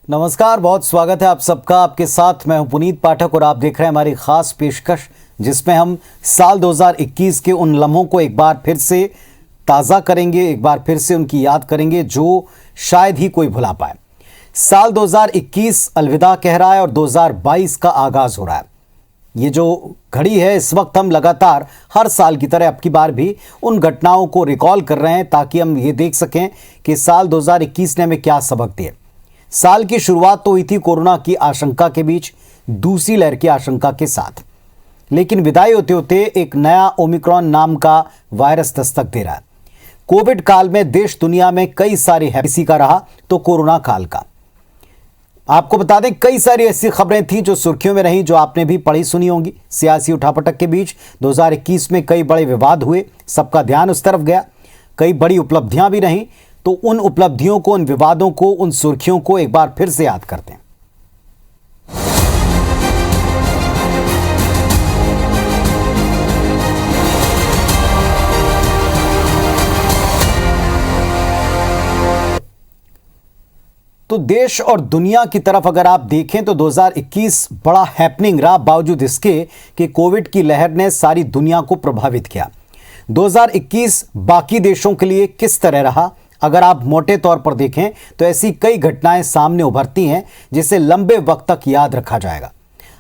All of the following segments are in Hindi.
नमस्कार, बहुत स्वागत है आप सबका। आपके साथ मैं हूं पुनीत पाठक और आप देख रहे हैं हमारी खास पेशकश जिसमें हम साल 2021 के उन लम्हों को एक बार फिर से ताज़ा करेंगे, एक बार फिर से उनकी याद करेंगे जो शायद ही कोई भुला पाए। साल 2021 अलविदा कह रहा है और 2022 का आगाज हो रहा है। ये जो घड़ी है, इस वक्त हम लगातार हर साल की तरह अब की बार भी उन घटनाओं को रिकॉल कर रहे हैं ताकि हम ये देख सकें कि साल 2021 ने हमें क्या सबक दिए। साल की शुरुआत तो हुई थी कोरोना की आशंका के बीच, दूसरी लहर की आशंका के साथ, लेकिन विदाई होते होते एक नया ओमिक्रॉन नाम का वायरस दस्तक दे रहा है। कोविड काल में देश दुनिया में कई सारे किसी का रहा तो कोरोना काल का। आपको बता दें, कई सारी ऐसी खबरें थी जो सुर्खियों में रहीं, जो आपने भी पढ़ी सुनी होंगी। सियासी उठापटक के बीच 2021 में कई बड़े विवाद हुए, सबका ध्यान उस तरफ गया। कई बड़ी उपलब्धियां भी रहीं, तो उन उपलब्धियों को, उन विवादों को, उन सुर्खियों को एक बार फिर से याद करते हैं। तो देश और दुनिया की तरफ अगर आप देखें तो 2021 बड़ा हैपनिंग रहा, बावजूद इसके कि कोविड की लहर ने सारी दुनिया को प्रभावित किया। 2021 बाकी देशों के लिए किस तरह रहा, अगर आप मोटे तौर पर देखें तो ऐसी कई घटनाएं सामने उभरती हैं जिसे लंबे वक्त तक याद रखा जाएगा।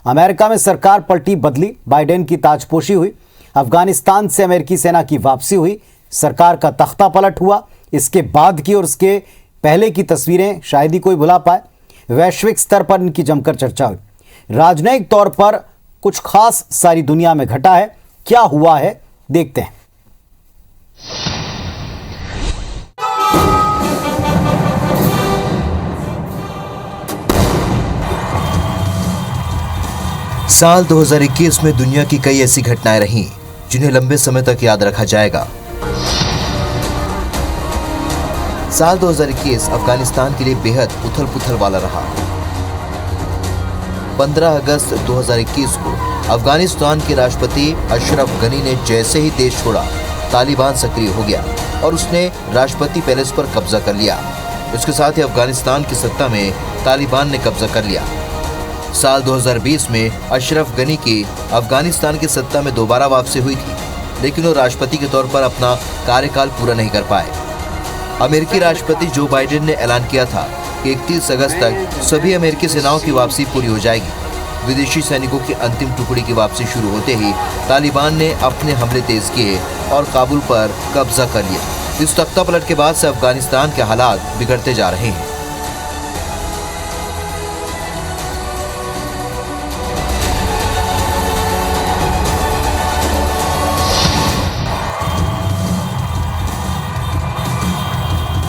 अमेरिका में सरकार पलटी बदली, बाइडेन की ताजपोशी हुई, अफगानिस्तान से अमेरिकी सेना की वापसी हुई, सरकार का तख्ता पलट हुआ। इसके बाद की और उसके पहले की तस्वीरें शायद ही कोई भुला पाए। वैश्विक स्तर पर इनकी जमकर चर्चा हुई। राजनयिक तौर पर कुछ खास सारी दुनिया में घटा है। क्या हुआ है, देखते हैं। साल 2021 में दुनिया की कई ऐसी घटनाएं रहीं जिन्हें लंबे समय तक याद रखा जाएगा। साल 2021 अफगानिस्तान के लिए बेहद उथल-पुथल वाला रहा। 15 अगस्त 2021 को अफगानिस्तान के राष्ट्रपति अशरफ गनी ने जैसे ही देश छोड़ा, तालिबान सक्रिय हो गया और उसने राष्ट्रपति पैलेस पर कब्जा कर लिया। इसके साथ ही अफगानिस्तान की सत्ता में तालिबान ने कब्जा कर लिया। साल 2020 में अशरफ गनी की अफगानिस्तान की सत्ता में दोबारा वापसी हुई थी, लेकिन वो राष्ट्रपति के तौर पर अपना कार्यकाल पूरा नहीं कर पाए। अमेरिकी राष्ट्रपति जो बाइडेन ने ऐलान किया था कि 31 अगस्त तक सभी अमेरिकी सेनाओं की वापसी पूरी हो जाएगी। विदेशी सैनिकों की अंतिम टुकड़ी की वापसी शुरू होते ही तालिबान ने अपने हमले तेज किए और काबुल पर कब्जा कर लिया। इस तख्तापलट के बाद से अफगानिस्तान के हालात बिगड़ते जा रहे हैं।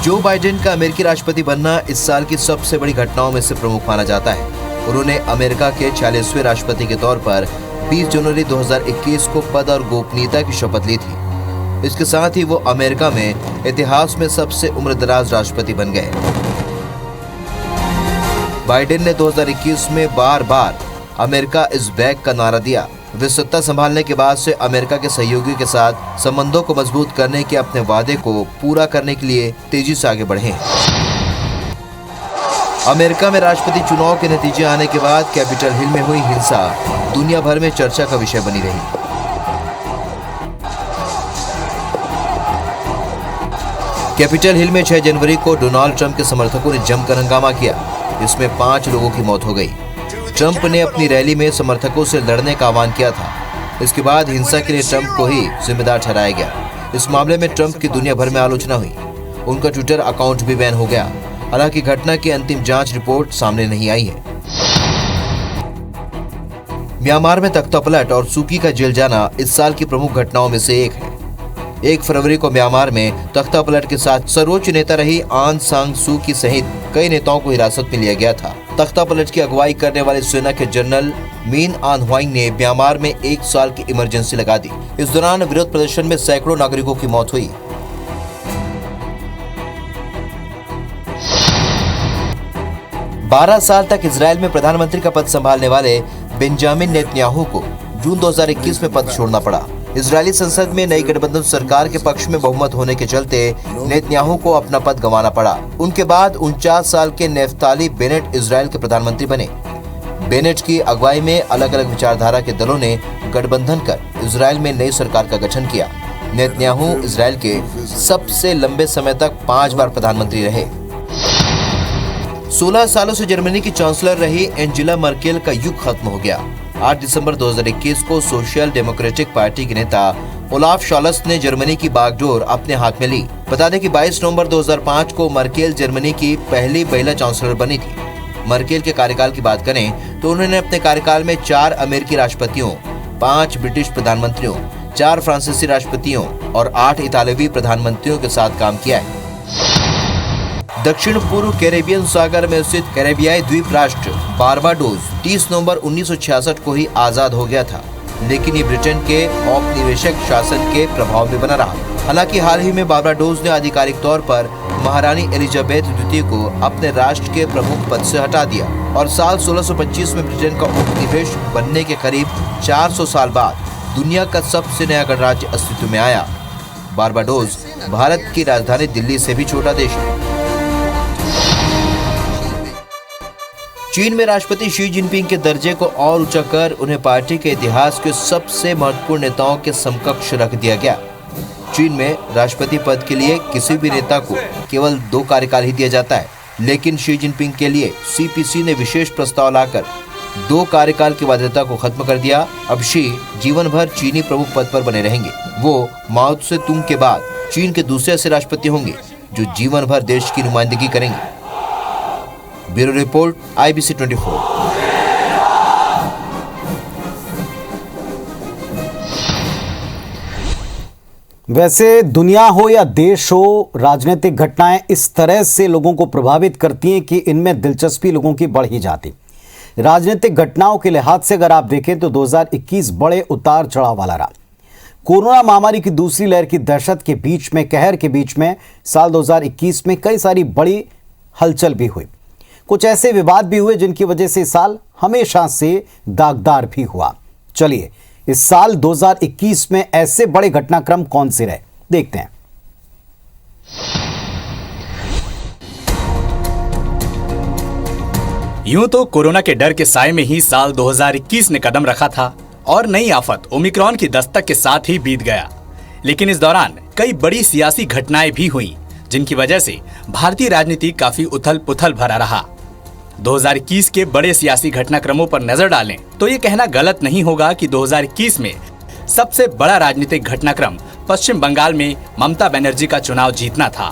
जो बाइडेन का अमेरिकी राष्ट्रपति बनना इस साल की सबसे बड़ी घटनाओं में से प्रमुख माना जाता है। उन्होंने अमेरिका के 46वें राष्ट्रपति के तौर पर 20 जनवरी 2021 को पद और गोपनीयता की शपथ ली थी। इसके साथ ही वो अमेरिका में इतिहास में सबसे उम्रदराज राष्ट्रपति बन गए। बाइडेन ने 2021 में बार बार अमेरिका इज बैक का नारा दिया। वे सत्ता संभालने के बाद से अमेरिका के सहयोगियों के साथ संबंधों को मजबूत करने के अपने वादे को पूरा करने के लिए तेजी से आगे बढ़े हैं। अमेरिका में राष्ट्रपति चुनाव के नतीजे आने के बाद कैपिटल हिल में हुई हिंसा दुनिया भर में चर्चा का विषय बनी रही। कैपिटल हिल में 6 जनवरी को डोनाल्ड ट्रंप के समर्थकों ने जमकर हंगामा किया। इसमें 5 लोगों की मौत हो गई। ट्रंप ने अपनी रैली में समर्थकों से लड़ने का आह्वान किया था। इसके बाद हिंसा के लिए ट्रंप को ही जिम्मेदार ठहराया गया। इस मामले में ट्रंप की दुनिया भर में आलोचना हुई। उनका ट्विटर अकाउंट भी बैन हो गया। हालांकि घटना की अंतिम जांच रिपोर्ट सामने नहीं आई है। म्यांमार में तख्तापलट और सूकी का जेल जाना इस साल की प्रमुख घटनाओं में से एक है। 1 फरवरी को म्यांमार में तख्तापलट के साथ सर्वोच्च नेता रही आंग सान सू की सहित कई नेताओं को हिरासत में लिया गया था। तख्तापलट की अगुवाई करने वाले सेना के जनरल मीन आन ह्वांग ने म्यांमार में 1 साल की इमरजेंसी लगा दी। इस दौरान विरोध प्रदर्शन में सैकड़ों नागरिकों की मौत हुई। 12 साल तक इजराइल में प्रधानमंत्री का पद संभालने वाले बेंजामिन नेतन्याहू को जून 2021 में पद छोड़ना पड़ा। इजरायली संसद में नई गठबंधन सरकार के पक्ष में बहुमत होने के चलते नेतन्याहू को अपना पद गंवाना पड़ा। उनके बाद 49 साल के नेफ्ताली बेनेट इजराइल के प्रधानमंत्री बने। बेनेट की अगुवाई में अलग अलग विचारधारा के दलों ने गठबंधन कर इजराइल में नई सरकार का गठन किया। नेतन्याहू इजराइल के सबसे लंबे समय तक 5 बार प्रधानमंत्री रहे। 16 सालों से जर्मनी की चांसलर रही एंजेला मर्केल का युग खत्म हो गया। 8 दिसंबर 2021 को सोशल डेमोक्रेटिक पार्टी के नेता ओलाफ शॉल्स ने जर्मनी की बागडोर अपने हाथ में ली। बता दें कि 22 नवंबर 2005 को मर्केल जर्मनी की पहली महिला चांसलर बनी थी। मर्केल के कार्यकाल की बात करें तो उन्होंने अपने कार्यकाल में 4 अमेरिकी राष्ट्रपतियों, 5 ब्रिटिश प्रधानमंत्रियों, 4 फ्रांसीसी राष्ट्रपतियों और 8 इतालवी प्रधानमंत्रियों के साथ काम किया है। दक्षिण पूर्व कैरेबियन सागर में स्थित कैरेबियाई द्वीप राष्ट्र बारबाडोस 30 नवंबर 1966 को ही आजाद हो गया था, लेकिन ये ब्रिटेन के औपनिवेशिक शासन के प्रभाव में बना रहा। हालांकि हाल ही में बारबाडोस ने आधिकारिक तौर पर महारानी एलिजाबेथ द्वितीय को अपने राष्ट्र के प्रमुख पद से हटा दिया और साल 1625 में ब्रिटेन का उपनिवेश बनने के करीब 400 साल बाद दुनिया का सबसे नया गणराज्य अस्तित्व में आया। बारबाडोस भारत की राजधानी दिल्ली से भी छोटा देश है। चीन में राष्ट्रपति शी जिनपिंग के दर्जे को और ऊंचा कर उन्हें पार्टी के इतिहास के सबसे महत्वपूर्ण नेताओं के समकक्ष रख दिया गया। चीन में राष्ट्रपति पद के लिए किसी भी नेता को केवल 2 कार्यकाल ही दिया जाता है, लेकिन शी जिनपिंग के लिए सीपीसी ने विशेष प्रस्ताव लाकर 2 कार्यकाल की वैधता को खत्म कर दिया। अब शी जीवन भर चीनी प्रमुख पद पर बने रहेंगे। वो माओ त्से तुंग के बाद चीन के दूसरे ऐसे राष्ट्रपति होंगे जो जीवन भर देश की नुमाइंदगी करेंगे। Bureau report IBC 24। वैसे दुनिया हो या देश हो, राजनीतिक घटनाएं इस तरह से लोगों को प्रभावित करती हैं कि इनमें दिलचस्पी लोगों की बढ़ ही जाती। राजनीतिक घटनाओं के लिहाज से अगर आप देखें तो 2021 बड़े उतार चढ़ाव वाला रहा। कोरोना महामारी की दूसरी लहर की दहशत के बीच में, कहर के बीच में साल 2021 में कई सारी बड़ी हलचल भी हुई। कुछ ऐसे विवाद भी हुए जिनकी वजह से इस साल हमेशा से दागदार भी हुआ। चलिए इस साल 2021 में ऐसे बड़े घटनाक्रम कौन से रहे, देखते हैं। यूं तो कोरोना के डर के साए में ही साल 2021 ने कदम रखा था और नई आफत ओमिक्रॉन की दस्तक के साथ ही बीत गया। लेकिन इस दौरान कई बड़ी सियासी घटनाएं भी हुई जिनकी वजह से भारतीय राजनीति काफी उथल पुथल भरा रहा। 2021 के बड़े सियासी घटनाक्रमों पर नजर डालें तो ये कहना गलत नहीं होगा कि 2021 में सबसे बड़ा राजनीतिक घटनाक्रम पश्चिम बंगाल में ममता बनर्जी का चुनाव जीतना था,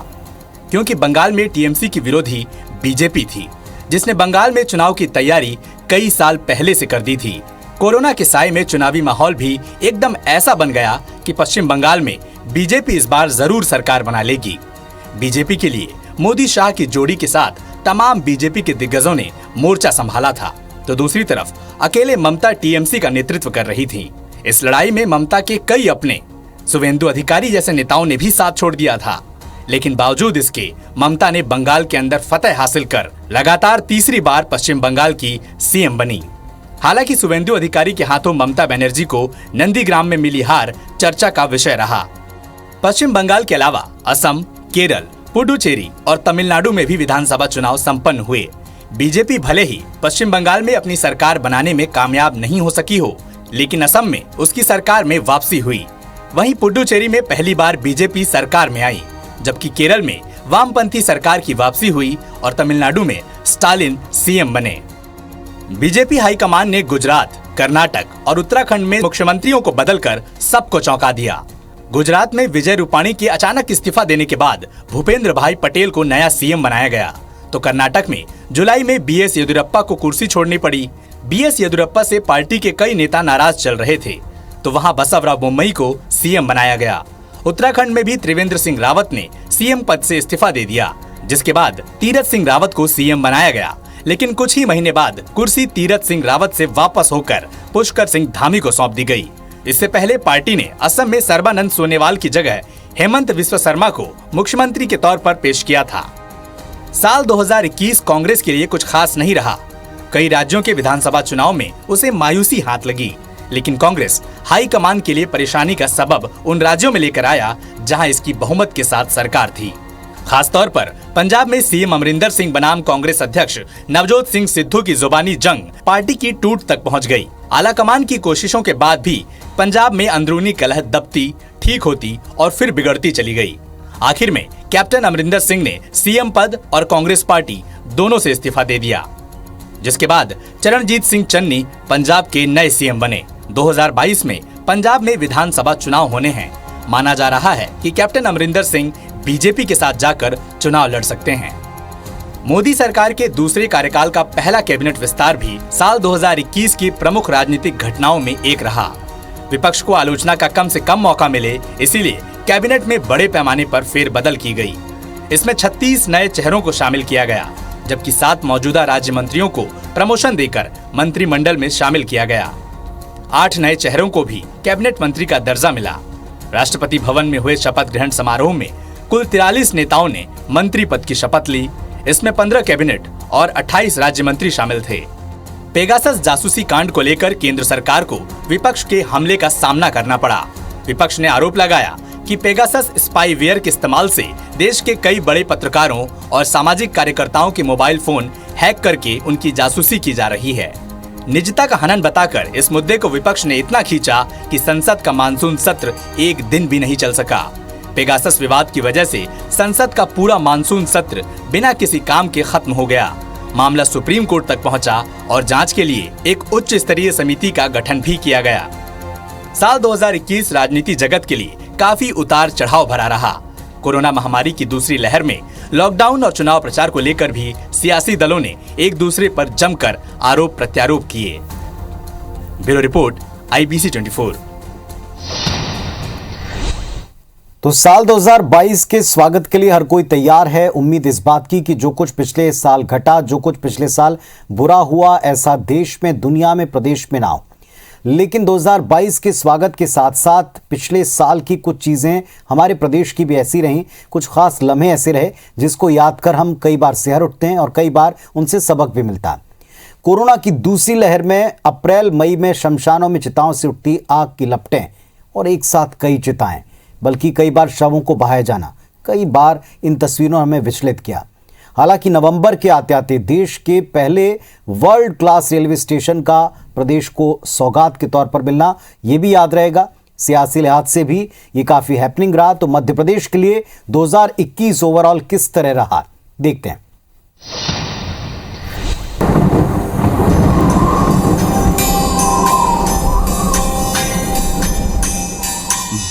क्योंकि बंगाल में टीएमसी की विरोधी बीजेपी थी जिसने बंगाल में चुनाव की तैयारी कई साल पहले से कर दी थी। कोरोना के साए में चुनावी माहौल भी एकदम ऐसा बन गया कि पश्चिम बंगाल में बीजेपी इस बार जरूर सरकार बना लेगी। बीजेपी के लिए मोदी शाह की जोड़ी के साथ तमाम बीजेपी के दिग्गजों ने मोर्चा संभाला था, तो दूसरी तरफ अकेले ममता टीएमसी का नेतृत्व कर रही थी। इस लड़ाई में ममता के कई अपने शुवेंदु अधिकारी जैसे नेताओं ने भी साथ छोड़ दिया था, लेकिन बावजूद इसके ममता ने बंगाल के अंदर फतह हासिल कर लगातार तीसरी बार पश्चिम बंगाल की सीएम बनी। हालांकि शुवेंदु अधिकारी के हाथों ममता बनर्जी को नंदीग्राम में मिली हार चर्चा का विषय रहा। पश्चिम बंगाल के अलावा असम, केरल, पुडुचेरी और तमिलनाडु में भी विधानसभा चुनाव संपन्न हुए। बीजेपी भले ही पश्चिम बंगाल में अपनी सरकार बनाने में कामयाब नहीं हो सकी हो, लेकिन असम में उसकी सरकार में वापसी हुई। वहीं पुडुचेरी में पहली बार बीजेपी सरकार में आई, जबकि केरल में वामपंथी सरकार की वापसी हुई और तमिलनाडु में स्टालिन सीएम बने। बीजेपी हाईकमान ने गुजरात, कर्नाटक और उत्तराखंड में मुख्यमंत्रियों को बदलकर सबको चौंका दिया। गुजरात में विजय रूपाणी के अचानक इस्तीफा देने के बाद भूपेंद्र भाई पटेल को नया सीएम बनाया गया, तो कर्नाटक में जुलाई में बीएस येदियुरप्पा को कुर्सी छोड़नी पड़ी। बीएस येदियुरप्पा से पार्टी के कई नेता नाराज चल रहे थे, तो वहां बसवराज बोम्मई को सीएम बनाया गया। उत्तराखंड में भी त्रिवेंद्र सिंह रावत ने सीएम पद से इस्तीफा दे दिया, जिसके बाद तीरथ सिंह रावत को सीएम बनाया गया। लेकिन कुछ ही महीने बाद कुर्सी तीरथ सिंह रावत से वापस होकर पुष्कर सिंह धामी को सौंप दी गई। इससे पहले पार्टी ने असम में सर्बानंद सोनोवाल की जगह हेमंत बिस्वा शर्मा को मुख्यमंत्री के तौर पर पेश किया था। साल 2021 कांग्रेस के लिए कुछ खास नहीं रहा। कई राज्यों के विधानसभा चुनाव में उसे मायूसी हाथ लगी। लेकिन कांग्रेस हाई कमान के लिए परेशानी का सबब उन राज्यों में लेकर आया जहां इसकी बहुमत के साथ सरकार थी। खासतौर पर पंजाब में सीएम अमरिंदर सिंह बनाम कांग्रेस अध्यक्ष नवजोत सिंह सिद्धू की जुबानी जंग पार्टी की टूट तक पहुंच गई। आला कमान की कोशिशों के बाद भी पंजाब में अंदरूनी कलह दबती, ठीक होती और फिर बिगड़ती चली गई। आखिर में कैप्टन अमरिंदर सिंह ने सीएम पद और कांग्रेस पार्टी दोनों से इस्तीफा दे दिया, जिसके बाद चरणजीत सिंह चन्नी पंजाब के नए सीएम बने। 2022 में पंजाब में विधानसभा चुनाव होने हैं। माना जा रहा है कि कैप्टन अमरिंदर सिंह बीजेपी के साथ जाकर चुनाव लड़ सकते हैं। मोदी सरकार के दूसरे कार्यकाल का पहला कैबिनेट विस्तार भी साल 2021 की प्रमुख राजनीतिक घटनाओं में एक रहा। विपक्ष को आलोचना का कम से कम मौका मिले, इसीलिए कैबिनेट में बड़े पैमाने पर फेरबदल की गई। इसमें 36 नए चेहरों को शामिल किया गया, जबकि 7 मौजूदा राज्य मंत्रियों को प्रमोशन देकर मंत्रिमंडल में शामिल किया गया। 8 नए चेहरों को भी कैबिनेट मंत्री का दर्जा मिला। राष्ट्रपति भवन में हुए शपथ ग्रहण समारोह में कुल 43 नेताओं ने मंत्री पद की शपथ ली। इसमें 15 कैबिनेट और 28 राज्य मंत्री शामिल थे। पेगासस जासूसी कांड को लेकर केंद्र सरकार को विपक्ष के हमले का सामना करना पड़ा। विपक्ष ने आरोप लगाया कि पेगासस स्पाईवेयर के इस्तेमाल से देश के कई बड़े पत्रकारों और सामाजिक कार्यकर्ताओं के मोबाइल फोन हैक करके उनकी जासूसी की जा रही है। निजता का हनन बताकर इस मुद्दे को विपक्ष ने इतना खींचा कि संसद का मानसून सत्र एक दिन भी नहीं चल सका। पेगासस विवाद की वजह से संसद का पूरा मानसून सत्र बिना किसी काम के खत्म हो गया। मामला सुप्रीम कोर्ट तक पहुंचा और जांच के लिए एक उच्च स्तरीय समिति का गठन भी किया गया। साल 2021 राजनीति जगत के लिए काफी उतार चढ़ाव भरा रहा। कोरोना महामारी की दूसरी लहर में लॉकडाउन और चुनाव प्रचार को लेकर भी सियासी दलों ने एक दूसरे पर जमकर आरोप प्रत्यारोप किए। Bureau report, IBC 24। तो साल 2022 के स्वागत के लिए हर कोई तैयार है। उम्मीद इस बात की कि जो कुछ पिछले साल घटा, जो कुछ पिछले साल बुरा हुआ, ऐसा देश में, दुनिया में, प्रदेश में ना हो। लेकिन 2022 के स्वागत के साथ साथ पिछले साल की कुछ चीज़ें हमारे प्रदेश की भी ऐसी रहीं, कुछ खास लम्हे ऐसे रहे जिसको याद कर हम कई बार सिहर उठते हैं और कई बार उनसे सबक भी मिलता है। कोरोना की दूसरी लहर में अप्रैल मई में शमशानों में चिताओं से उठती आग की लपटें और एक साथ कई चिताएं, बल्कि कई बार शवों को बहाया जाना, कई बार इन तस्वीरों ने हमें विचलित किया। हालांकि नवंबर के आते आते देश के पहले वर्ल्ड क्लास रेलवे स्टेशन का प्रदेश को सौगात के तौर पर मिलना, ये भी याद रहेगा। सियासी लिहाज से भी ये काफ़ी हैपनिंग रहा। तो मध्य प्रदेश के लिए 2021 ओवरऑल किस तरह रहा, देखते हैं।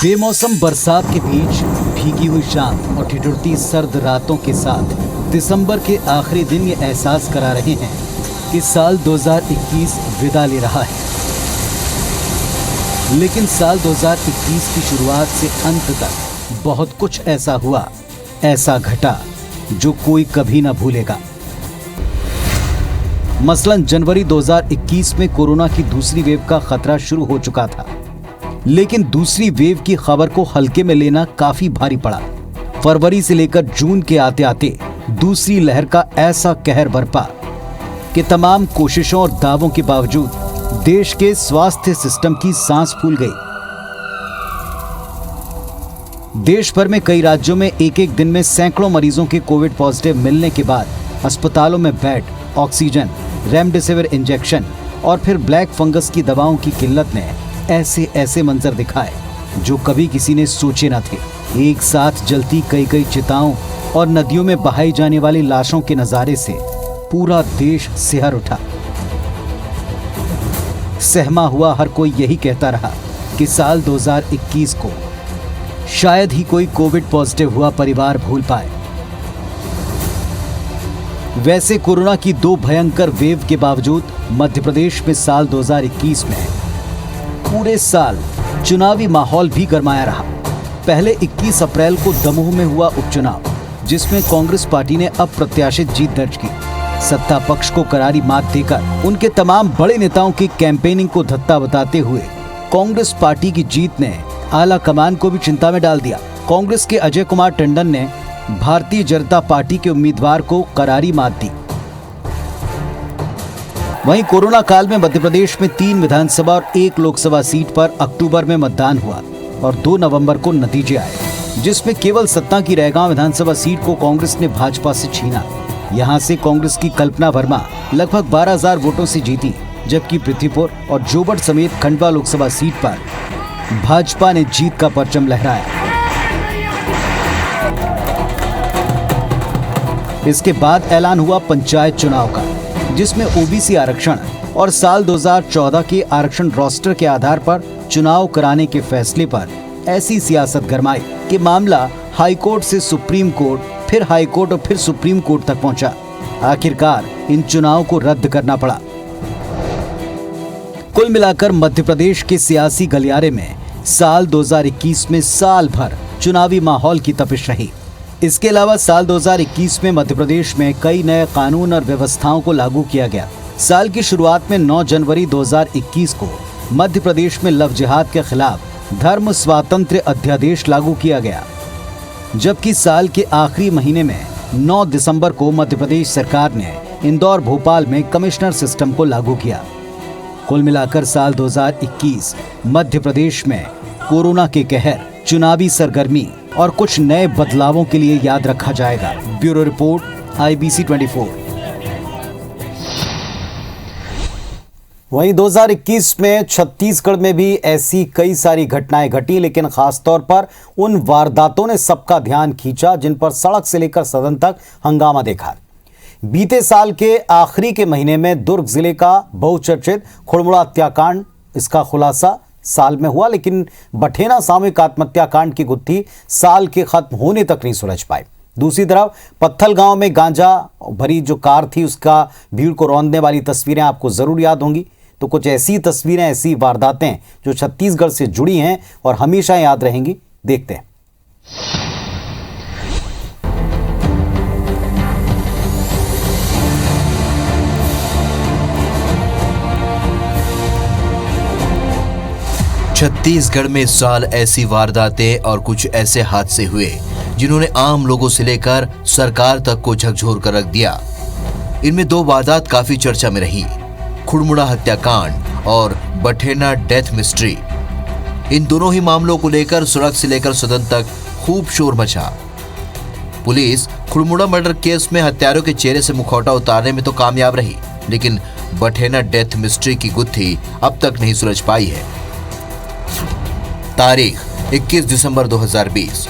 बेमौसम बरसात के बीच भीगी हुई शाम और ठिठुरती सर्द रातों के साथ दिसंबर के आखिरी दिन ये एहसास करा रहे हैं कि साल 2021 विदा ले रहा है। लेकिन साल 2021 की शुरुआत से अंत तक बहुत कुछ ऐसा हुआ, ऐसा घटा जो कोई कभी ना भूलेगा। मसलन जनवरी 2021 में कोरोना की दूसरी वेव का खतरा शुरू हो चुका था, लेकिन दूसरी वेव की खबर को हल्के में लेना काफी भारी पड़ा। फरवरी से लेकर जून के आते आते दूसरी लहर का ऐसा कहर बरपा कि तमाम कोशिशों और दावों के बावजूद देश के स्वास्थ्य सिस्टम की सांस फूल गई। देश भर में कई राज्यों में एक एक दिन में सैकड़ों मरीजों के कोविड पॉजिटिव मिलने के बाद अस्पतालों में बेड, ऑक्सीजन, रेमडेसिविर इंजेक्शन और फिर ब्लैक फंगस की दवाओं की किल्लत ने ऐसे ऐसे मंजर दिखाए जो कभी किसी ने सोचे न थे। एक साथ जलती कई कई चिताओं और नदियों में बहाई जाने वाली लाशों के नजारे से पूरा देश सिहर उठा। सहमा हुआ हर कोई यही कहता रहा कि साल 2021 को शायद ही कोई कोविड पॉजिटिव हुआ परिवार भूल पाए। वैसे कोरोना की 2 भयंकर वेव के बावजूद मध्य प्रदेश में साल 2021 में पूरे साल चुनावी माहौल भी गरमाया रहा। पहले 21 अप्रैल को दमोह में हुआ उपचुनाव, जिसमें कांग्रेस पार्टी ने अप्रत्याशित जीत दर्ज की। सत्ता पक्ष को करारी मात देकर उनके तमाम बड़े नेताओं की कैंपेनिंग को धत्ता बताते हुए कांग्रेस पार्टी की जीत ने आला कमान को भी चिंता में डाल दिया। कांग्रेस के अजय कुमार टंडन ने भारतीय जनता पार्टी के उम्मीदवार को करारी मात दी। वहीं कोरोना काल में मध्य प्रदेश में 3 विधानसभा और 1 लोकसभा सीट पर अक्टूबर में मतदान हुआ और 2 नवंबर को नतीजे आए, जिसमें केवल सत्ता की रैगांव विधानसभा सीट को कांग्रेस ने भाजपा से छीना। यहां से कांग्रेस की कल्पना वर्मा लगभग 12,000 वोटों से जीती, जबकि पृथ्वीपुर और जोबट समेत खंडवा लोकसभा सीट पर भाजपा ने जीत का परचम लहराया। इसके बाद ऐलान हुआ पंचायत चुनाव का, जिसमें ओबीसी आरक्षण और साल 2014 के आरक्षण रोस्टर के आधार पर चुनाव कराने के फैसले पर ऐसी सियासत गरमाई कि मामला हाईकोर्ट से सुप्रीम कोर्ट, फिर हाईकोर्ट और फिर सुप्रीम कोर्ट तक पहुंचा। आखिरकार इन चुनाव को रद्द करना पड़ा। कुल मिलाकर मध्य प्रदेश के सियासी गलियारे में साल 2021 में साल भर चुनावी माहौल की तपिश रही। इसके अलावा साल 2021 में मध्य प्रदेश में कई नए कानून और व्यवस्थाओं को लागू किया गया। साल की शुरुआत में 9 जनवरी 2021 को मध्य प्रदेश में लव जिहाद के खिलाफ धर्म स्वातंत्र्य अध्यादेश लागू किया गया, जबकि साल के आखिरी महीने में 9 दिसंबर को मध्य प्रदेश सरकार ने इंदौर भोपाल में कमिश्नर सिस्टम को लागू किया। कुल मिलाकर साल 2021 मध्य प्रदेश में कोरोना के कहर, चुनावी सरगर्मी और कुछ नए बदलावों के लिए याद रखा जाएगा। Bureau report, IBC 24। वहीं 2021 में छत्तीसगढ़ में भी ऐसी कई सारी घटनाएं घटी, लेकिन खासतौर पर उन वारदातों ने सबका ध्यान खींचा जिन पर सड़क से लेकर सदन तक हंगामा देखा। बीते साल के आखिरी के महीने में दुर्ग जिले का बहुचर्चित खुड़मुड़ा हत्याकांड, इसका खुलासा साल में हुआ, लेकिन बठेना सामूहिक आत्महत्या कांड की गुत्थी साल के खत्म होने तक नहीं सुलझ पाई। दूसरी तरफ पत्थल गांव में गांजा भरी जो कार थी, उसका भीड़ को रौंदने वाली तस्वीरें आपको जरूर याद होंगी। तो कुछ ऐसी तस्वीरें, ऐसी वारदातें जो छत्तीसगढ़ से जुड़ी हैं और हमेशा याद रहेंगी, देखते हैं। छत्तीसगढ़ में इस साल ऐसी वारदातें और कुछ ऐसे हादसे हुए जिन्होंने आम लोगों से लेकर सरकार तक को झकझोर कर रख दिया। इनमें 2 वारदात काफी चर्चा में रही, खुड़मुड़ा हत्याकांड और बठेना डेथ मिस्ट्री। इन दोनों ही मामलों को लेकर सड़क से लेकर सदन तक खूब शोर मचा। पुलिस खुड़मुड़ा मर्डर केस में हत्यारों के चेहरे से मुखौटा उतारने में तो कामयाब रही, लेकिन बठेना डेथ मिस्ट्री की गुत्थी अब तक नहीं सुलझ पाई है। तारीख 21 दिसंबर 2020।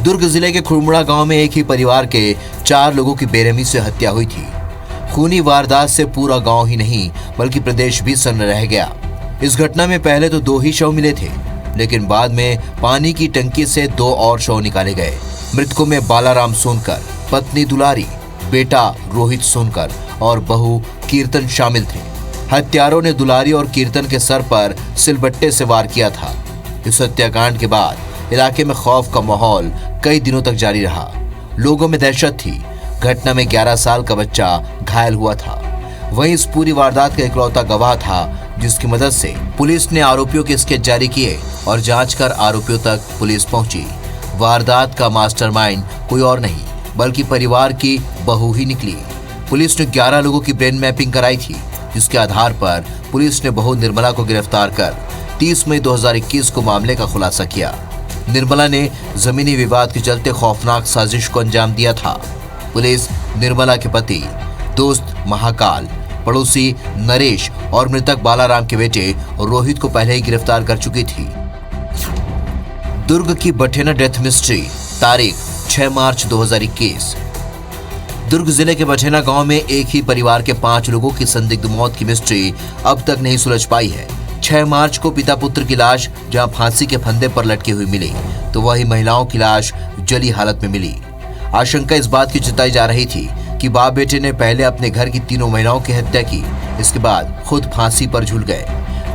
दुर्ग जिले के खुड़मुड़ा गांव में एक ही परिवार के 4 लोगों की बेरहमी से हत्या हुई थी। खूनी वारदात से पूरा गांव ही नहीं बल्कि प्रदेश भी सन्न रह गया। इस घटना में पहले तो 2 ही शव मिले थे, लेकिन बाद में पानी की टंकी से 2 और शव निकाले गए। मृतकों में बालाराम सोनकर, पत्नी दुलारी, बेटा रोहित सोनकर और बहू कीर्तन शामिल थे। हत्यारों ने दुलारी और कीर्तन के सर पर सिलबट्टे से वार किया था। इस हत्याकांड के बाद इलाके में खौफ का माहौल कई दिनों तक जारी रहा। लोगों में दहशत थी। घटना में 11 साल का बच्चा घायल हुआ था। वहीं इस पूरी वारदात का इकलौता गवाह था, जिसकी मदद से पुलिस ने आरोपियों के स्केच जारी किए और जांच कर आरोपियों तक पुलिस पहुंची। वारदात का मास्टरमाइंड कोई और नहीं बल्कि परिवार की बहू ही निकली। पुलिस ने 11 लोगों की ब्रेन मैपिंग कराई थी, जिसके आधार पर पुलिस ने बहू निर्मला को गिरफ्तार कर 30 मई 2021 को मामले का खुलासा किया। निर्मला ने जमीनी विवाद के चलते खौफनाक साजिश को अंजाम दिया था। पुलिस निर्मला के पति, दोस्त महाकाल, पड़ोसी नरेश और मृतक बालाराम के बेटे रोहित को पहले ही गिरफ्तार कर चुकी थी। दुर्ग की बठेना डेथ मिस्ट्री, तारीख 6 मार्च 2021। दुर्ग जिले के बठेना गांव में एक ही परिवार के 5 लोगों की संदिग्ध मौत की मिस्ट्री अब तक नहीं सुलझ पाई है। 6 मार्च को पिता पुत्र की लाश जहां फांसी के फंदे पर लटकी हुई मिली, तो वही महिलाओं की लाश जली हालत में मिली। आशंका इस बात की जताई जा रही थी कि बाप बेटे ने पहले अपने घर की 3 महिलाओं की हत्या की, इसके बाद खुद फांसी पर झूल गए।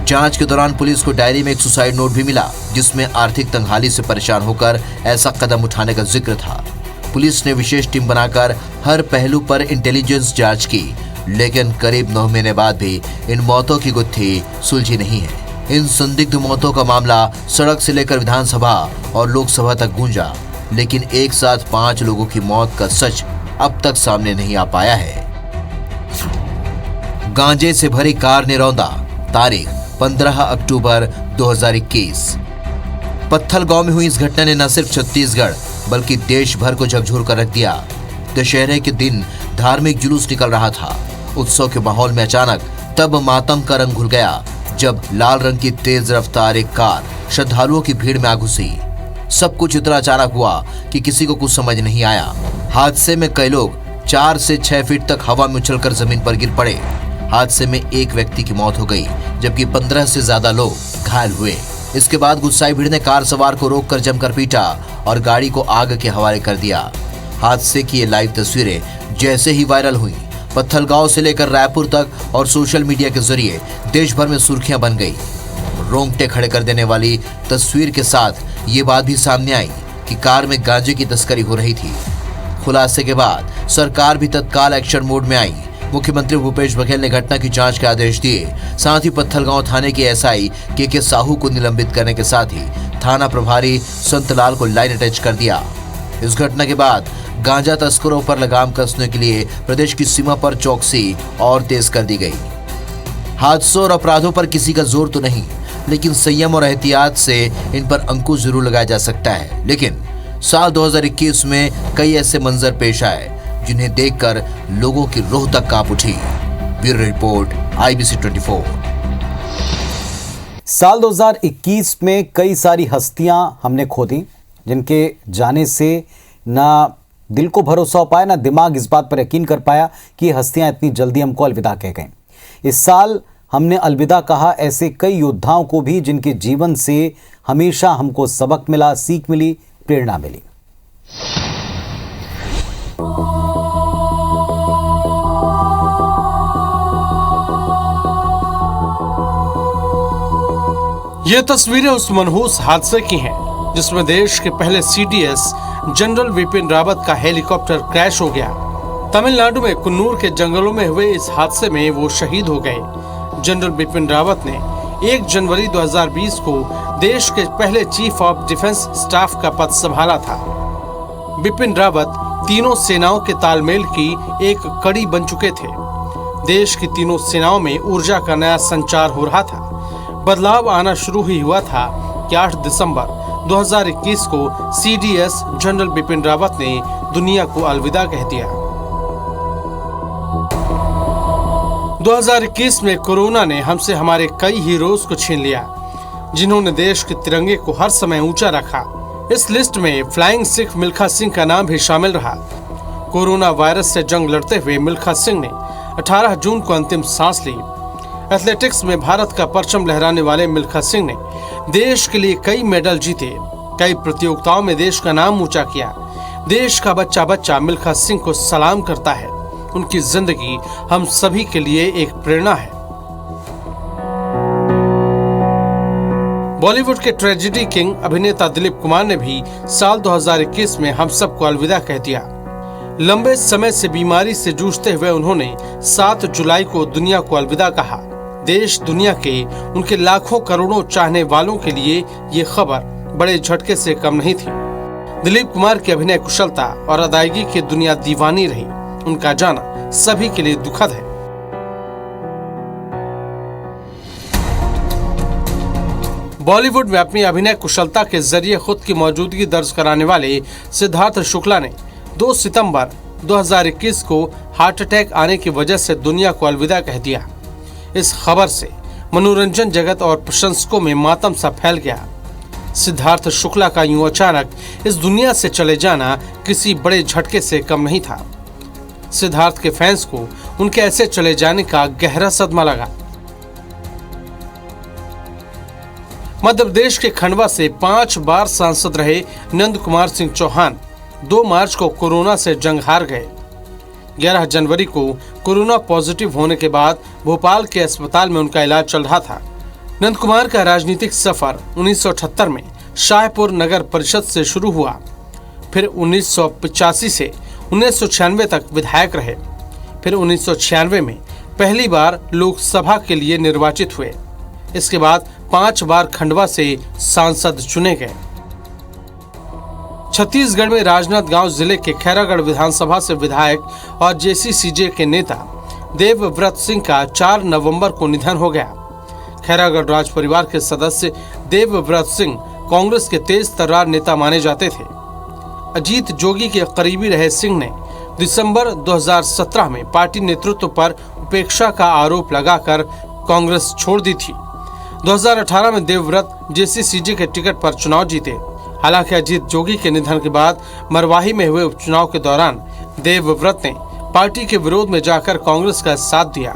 जांच के दौरान पुलिस को डायरी में एक सुसाइड नोट भी मिला, जिसमें आर्थिक तंगहाली से परेशान होकर ऐसा कदम उठाने का जिक्र था। पुलिस ने विशेष टीम बनाकर हर पहलू पर इंटेलिजेंस जांच की, लेकिन करीब 9 महीने बाद भी इन मौतों की गुत्थी सुलझी नहीं है। इन संदिग्ध मौतों का मामला सड़क से लेकर विधानसभा और लोकसभा तक गूंजा, लेकिन एक साथ 5 लोगों की मौत का सच अब तक सामने नहीं आ पाया है। गांजे से भरी कार ने रौंदा। तारीख 15 अक्टूबर 2021। पत्थलगांव में हुई इस घटना ने न सिर्फ छत्तीसगढ़ बल्कि देश भर को झकझोर कर रख दिया। दशहरे के दिन धार्मिक जुलूस निकल रहा था। उत्सव के माहौल में अचानक तब मातम का रंग घुल गया जब लाल रंग की तेज रफ्तार एक कार श्रद्धालुओं की भीड़ में आ घुसी। सब कुछ इतना अचानक हुआ कि किसी को कुछ समझ नहीं आया। हादसे में कई लोग 4 से 6 फीट तक हवा में उछलकर जमीन पर गिर पड़े। हादसे में एक व्यक्ति की मौत हो गई जबकि 15 से ज्यादा लोग घायल हुए। इसके बाद गुस्साई भीड़ ने कार सवार को रोककर जमकर पीटा और गाड़ी को आग के हवाले कर दिया। हादसे की ये लाइव तस्वीरें जैसे ही वायरल हुई, पत्थलगांव से लेकर रायपुर तक और सोशल मीडिया के जरिए देश भर में सुर्खियां बन गई। रोंगटे खड़े कर देने वाली तस्वीर के साथ ये बात भी सामने आई कि कार में गांजे की तस्करी हो रही थी। खुलासे के बाद सरकार भी तत्काल एक्शन मोड में आई। मुख्यमंत्री भूपेश बघेल ने घटना की जांच के आदेश दिए। साथ ही पत्थलगांव थाने के एसआई के साहू को निलंबित करने के साथ ही थाना प्रभारी संतलाल को लाइन अटैच कर दिया। इस घटना के बाद गांजा तस्करों पर लगाम कसने के लिए प्रदेश की सीमा पर चौकसी और तेज कर दी गई। हादसों और अपराधों पर किसी का जोर तो नहीं, लेकिन संयम और एहतियात से इन पर अंकुश जरूर लगाया जा सकता है। लेकिन साल 2021 में कई ऐसे मंजर पेश आए जिन्हें देखकर लोगों की रूह तक कांप उठी। Bureau report, IBC 24। साल 2021 में कई सारी हस्तियां हमने खो दी, जिनके जाने से ना दिल को भरोसा हो पाया, ना दिमाग इस बात पर यकीन कर पाया कि ये हस्तियां इतनी जल्दी हमको अलविदा कह गईं। इस साल हमने अलविदा कहा ऐसे कई योद्धाओं को भी जिनके जीवन से हमेशा हमको सबक मिला, सीख मिली, प्रेरणा मिली। ये तस्वीरें उस मनहूस हादसे की हैं जिसमें देश के पहले CDS जनरल विपिन रावत का हेलीकॉप्टर क्रैश हो गया। तमिलनाडु में कुन्नूर के जंगलों में हुए इस हादसे में वो शहीद हो गए। जनरल बिपिन रावत ने 1 जनवरी 2020 को देश के पहले चीफ ऑफ डिफेंस स्टाफ का पद संभाला था। बिपिन रावत तीनों सेनाओं के तालमेल की एक कड़ी बन चुके थे। देश की तीनों सेनाओं में ऊर्जा का नया संचार हो रहा था। बदलाव आना शुरू ही हुआ था कि 8 दिसंबर 2021 को CDS जनरल बिपिन रावत ने दुनिया को अलविदा कह दिया। 2021 में कोरोना ने हमसे हमारे कई हीरोज को छीन लिया, जिन्होंने देश के तिरंगे को हर समय ऊंचा रखा। इस लिस्ट में फ्लाइंग सिख मिल्खा सिंह का नाम भी शामिल रहा। कोरोना वायरस से जंग लड़ते हुए मिल्खा सिंह ने 18 जून को अंतिम सांस ली। एथलेटिक्स में भारत का परचम लहराने वाले मिल्खा सिंह ने देश के लिए कई मेडल जीते, कई प्रतियोगिताओं में देश का नाम ऊंचा किया। देश का बच्चा बच्चा मिल्खा सिंह को सलाम करता है। उनकी जिंदगी हम सभी के लिए एक प्रेरणा है। बॉलीवुड के ट्रेजेडी किंग अभिनेता दिलीप कुमार ने भी साल 2021 में हम सबको अलविदा कह दिया। लंबे समय से बीमारी से जूझते हुए उन्होंने 7 जुलाई को दुनिया को अलविदा कहा। देश दुनिया के उनके लाखों करोड़ों चाहने वालों के लिए ये खबर बड़े झटके से कम नहीं थी। दिलीप कुमार की अभिनय कुशलता और अदायगी की दुनिया दीवानी रही। उनका जाना सभी के लिए दुखद है। बॉलीवुड में अपनी अभिनय कुशलता के जरिए खुद की मौजूदगी दर्ज कराने वाले सिद्धार्थ शुक्ला ने 2 सितंबर 2021 को हार्ट अटैक आने की वजह से दुनिया को अलविदा कह दिया। इस खबर से मनोरंजन जगत और प्रशंसकों में मातम सा फैल गया। सिद्धार्थ शुक्ला का यूं अचानक इस दुनिया से चले जाना किसी बड़े झटके से कम नहीं था। सिद्धार्थ के फैंस को उनके ऐसे चले जाने का गहरा सदमा लगा। मध्य प्रदेश के खंडवा से 5 बार सांसद रहे नंद कुमार सिंह चौहान 2 मार्च को कोरोना से जंग हार गए। 11 जनवरी को कोरोना पॉजिटिव होने के बाद भोपाल के अस्पताल में उनका इलाज चल रहा था। नंद कुमार का राजनीतिक सफर 1978 में शाहपुर नगर परिषद से शुरू हुआ। फिर 1985 से 1996 तक विधायक रहे। फिर 1996 में पहली बार लोकसभा के लिए निर्वाचित हुए। इसके बाद 5 बार खंडवा से सांसद चुने गए। छत्तीसगढ़ में राजनांदगांव जिले के खैरागढ़ विधानसभा से विधायक और JCCJ के नेता देवव्रत सिंह का 4 नवंबर को निधन हो गया। खैरागढ़ राज परिवार के सदस्य देवव्रत सिंह कांग्रेस के तेज तर्रार नेता माने जाते थे। अजीत जोगी के करीबी रहे सिंह ने दिसंबर 2017 में पार्टी नेतृत्व पर उपेक्षा का आरोप लगाकर कांग्रेस छोड़ दी थी। 2018 में देवव्रत जेसीसीजी के टिकट पर चुनाव जीते। हालांकि अजीत जोगी के निधन के बाद मरवाही में हुए उपचुनाव के दौरान देवव्रत ने पार्टी के विरोध में जाकर कांग्रेस का साथ दिया।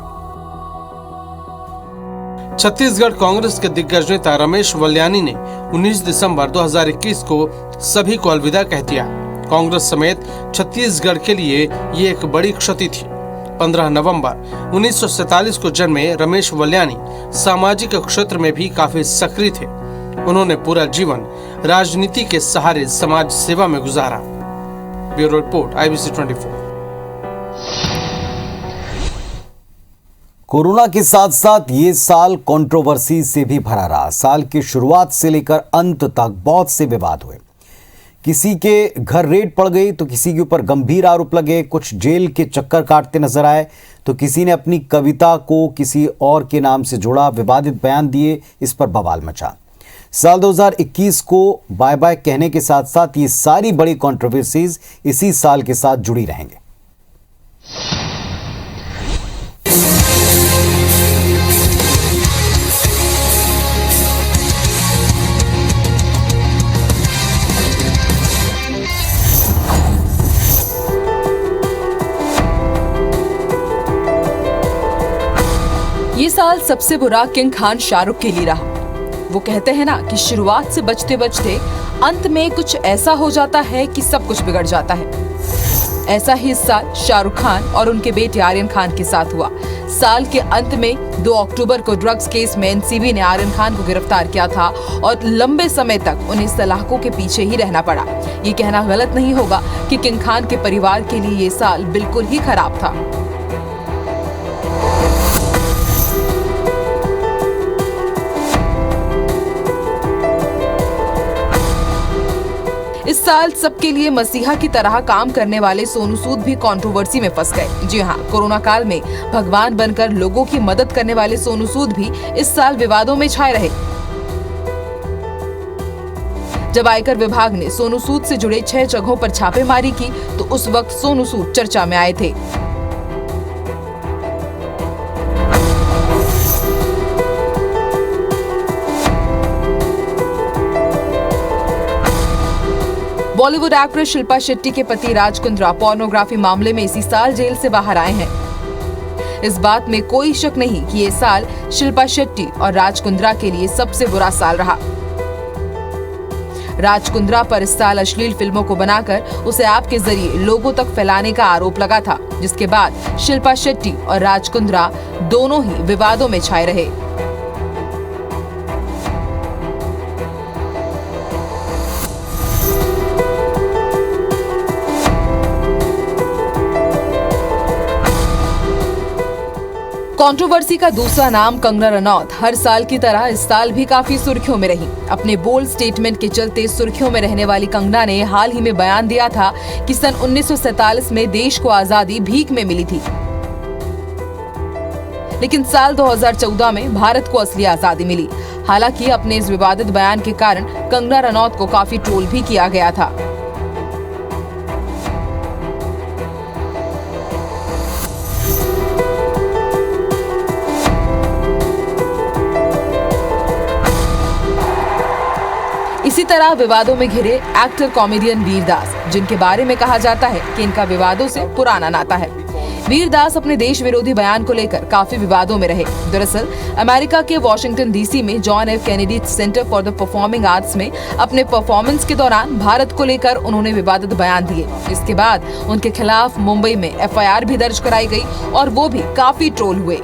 छत्तीसगढ़ कांग्रेस के दिग्गज नेता रमेश वल्यानी ने 19 दिसंबर 2021 को सभी को अलविदा कह दिया। कांग्रेस समेत छत्तीसगढ़ के लिए ये एक बड़ी क्षति थी। 15 नवंबर 1947 को जन्मे रमेश वल्यानी सामाजिक क्षेत्र में भी काफी सक्रिय थे। उन्होंने पूरा जीवन राजनीति के सहारे समाज सेवा में गुजारा। Bureau report IBC 24। कोरोना के साथ साथ ये साल कंट्रोवर्सी से भी भरा रहा। साल की शुरुआत से लेकर अंत तक बहुत से विवाद हुए। किसी के घर रेड पड़ गई तो किसी के ऊपर गंभीर आरोप लगे, कुछ जेल के चक्कर काटते नजर आए, तो किसी ने अपनी कविता को किसी और के नाम से जोड़ा, विवादित बयान दिए, इस पर बवाल मचा। साल 2021 को बाय बाय कहने के साथ साथ ये सारी बड़ी कंट्रोवर्सीज इसी साल के साथ जुड़ी रहेंगे। ये साल सबसे बुरा किंग खान शाहरुख के लिए रहा। वो कहते हैं ना कि शुरुआत से बचते बचते अंत में कुछ ऐसा हो जाता है कि सब कुछ बिगड़ जाता है। ऐसा ही इस साल शाहरुख खान और उनके बेटे आर्यन खान के साथ हुआ। साल के अंत में 2 अक्टूबर को ड्रग्स केस में एनसीबी ने आर्यन खान को गिरफ्तार किया था और लंबे समय तक उन्हें सलाखों के पीछे ही रहना पड़ा। ये कहना गलत नहीं होगा कि किंग खान के परिवार के लिए ये साल बिल्कुल ही खराब था। इस साल सबके लिए मसीहा की तरह काम करने वाले सोनू सूद भी कंट्रोवर्सी में फंस गए। जी हाँ, कोरोना काल में भगवान बनकर लोगों की मदद करने वाले सोनू सूद भी इस साल विवादों में छाए रहे। जब आयकर विभाग ने सोनू सूद से जुड़े 6 जगहों पर छापेमारी की तो उस वक्त सोनू सूद चर्चा में आए थे। बॉलीवुड एक्ट्रेस शिल्पा शेट्टी के पति राज कुंद्रा पोर्नोग्राफी मामले में इसी साल जेल से बाहर आए हैं। इस बात में कोई शक नहीं कि ये साल शिल्पा शेट्टी और राज कुंद्रा के लिए सबसे बुरा साल रहा। राज कुंद्रा पर इस साल अश्लील फिल्मों को बनाकर उसे ऐप के जरिए लोगों तक फैलाने का आरोप लगा था, जिसके बाद शिल्पा शेट्टी और राज कुंद्रा दोनों ही विवादों में छाए रहे। कंट्रोवर्सी का दूसरा नाम कंगना रनौत हर साल की तरह इस साल भी काफी सुर्खियों में रही। अपने बोल्ड स्टेटमेंट के चलते सुर्खियों में रहने वाली कंगना ने हाल ही में बयान दिया था कि सन 1947 में देश को आजादी भीख में मिली थी, लेकिन साल 2014 में भारत को असली आजादी मिली। हालांकि अपने इस विवादित बयान के कारण कंगना रनौत को काफी ट्रोल भी किया गया था। इसी तरह विवादों में घिरे एक्टर कॉमेडियन वीरदास, जिनके बारे में कहा जाता है कि इनका विवादों से पुराना नाता है। वीरदास अपने देश विरोधी बयान को लेकर काफी विवादों में रहे। दरअसल अमेरिका के वॉशिंगटन DC में John F Kennedy centre for the performing arts में अपने परफॉर्मेंस के दौरान भारत को लेकर उन्होंने विवादित बयान दिए। इसके बाद उनके खिलाफ मुंबई में FIR भी दर्ज कराई गई और वो भी काफी ट्रोल हुए।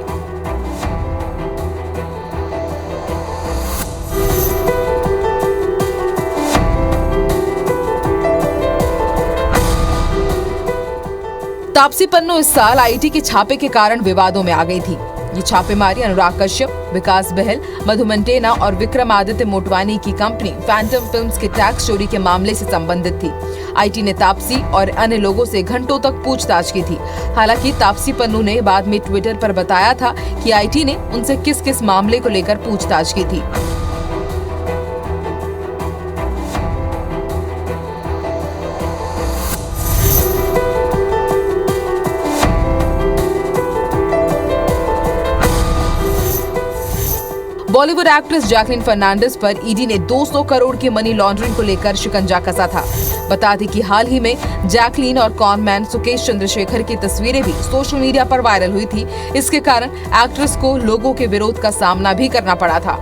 तापसी पन्नू इस साल IT के छापे के कारण विवादों में आ गई थी। ये छापेमारी अनुराग कश्यप, विकास बहल, मधु मंटेना और विक्रमादित्य मोटवानी की कंपनी फैंटम फिल्म्स के टैक्स चोरी के मामले से संबंधित थी। आईटी ने तापसी और अन्य लोगों से घंटों तक पूछताछ की थी। हालांकि तापसी पन्नू ने बाद में ट्विटर पर बताया था कि आईटी ने उनसे किस किस मामले को लेकर पूछताछ की थी। बॉलीवुड एक्ट्रेस जैकलीन फर्नांडिस पर ईडी ने 200 करोड़ की मनी लॉन्ड्रिंग को लेकर शिकंजा कसा था। बता दें कि हाल ही में जैकलीन और कॉनमैन सुकेश चंद्रशेखर की तस्वीरें भी सोशल मीडिया पर वायरल हुई थी। इसके कारण एक्ट्रेस को लोगों के विरोध का सामना भी करना पड़ा था।